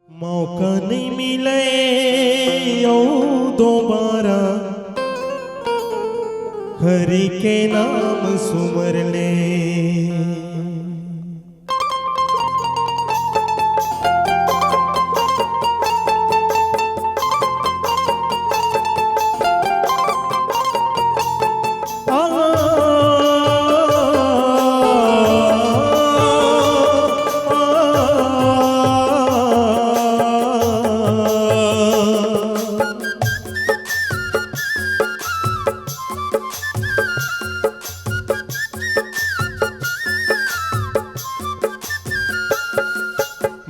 मौका नहीं मिले ओ दोबारा हरि के नाम सुमर ले।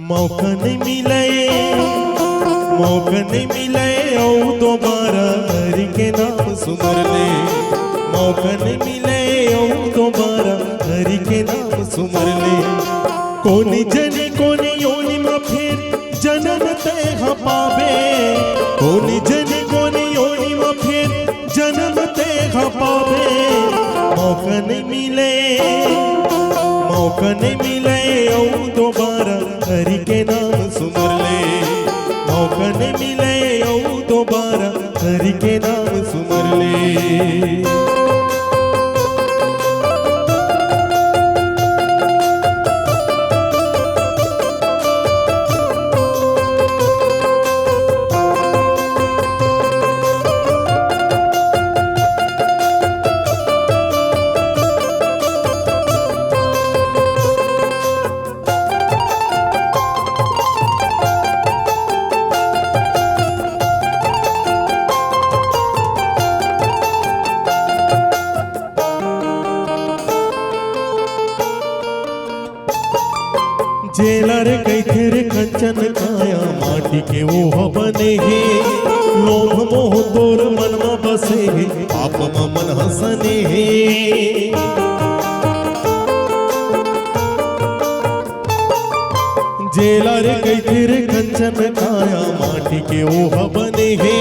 मौका नहीं मिले ओ दोबारा हरि के नाम सुमर ले। मौका नहीं मिले ओ दोबारा हरि के नाम सुमर ले। कोनी जनी कोनी योनि में फिर जन्म ते पावे। कोनी जनी कोनी योनि में फिर जन्म ते पावे। मौका नहीं मिले ओ दोबारा हरि के नाम सुमर ले। मौका नहीं मिले ओ दोबारा हरि के नाम सुमर ले। जेलर कैथे रे कंचन काया माटी के ओह बने हे। लोभ मोह तोर मन में बसे हे पाप में मन हसने हे। जेलर कैथे रे कंचन काया माटी के ओह बने हे।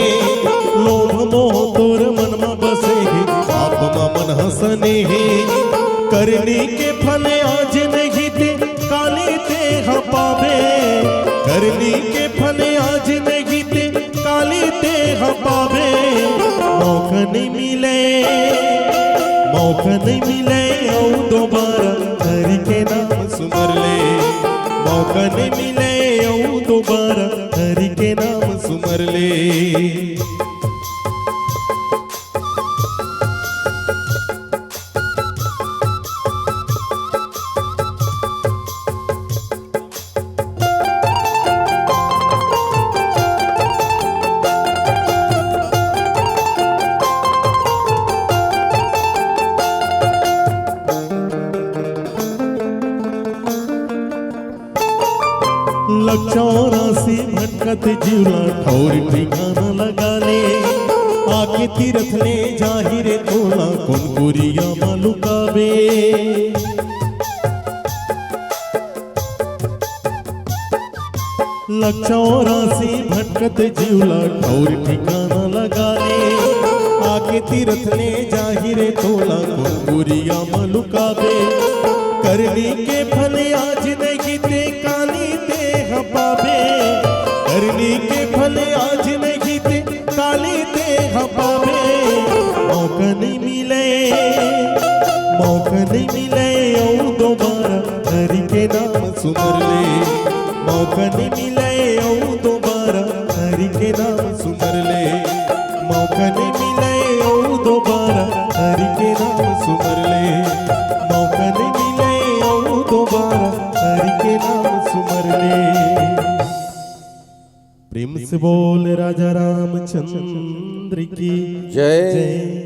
लोभ मोह तोर मन में बसे हे पाप में मन हसने हे। करनी के फल आज नहीं थे काली ते पावे। करनी के फल आज नहीं थे काली ते पावे। मौका नहीं मिले ओ दोबारा हरि के नाम सुमर ले। मौका नहीं मिले ओ दोबारा हरि के नाम सुमर ले। लक्षौरासी भटकत जीवला ठौर ठिकाना लगा ले। आके तीरथ ले जाहिरे तोला कुनकुरिया मालुकावे। लक्षौरासी भटकत जीवला ठौर ठिकाना लगा ले। आके तीरथ ले जाहिरे तोला कुनकुरिया मालुकावे। करनी के फल आज नहीं ते काली ते पावे। करनी के फल आज नहीं थे काली ते पावे। मौका नहीं मिले ओ दोबारा हरि के नाम सुमर ले। मौका नहीं मिले ओ दोबारा हरि के नाम सुमर ले। मौका नहीं मिले ओ दोबारा हरि के नाम सुमर ले। मौका नहीं मिले ओ दोबारा हरि के नाम सुमर ले। प्रेम से बोल राजा रामचंद्र की जय।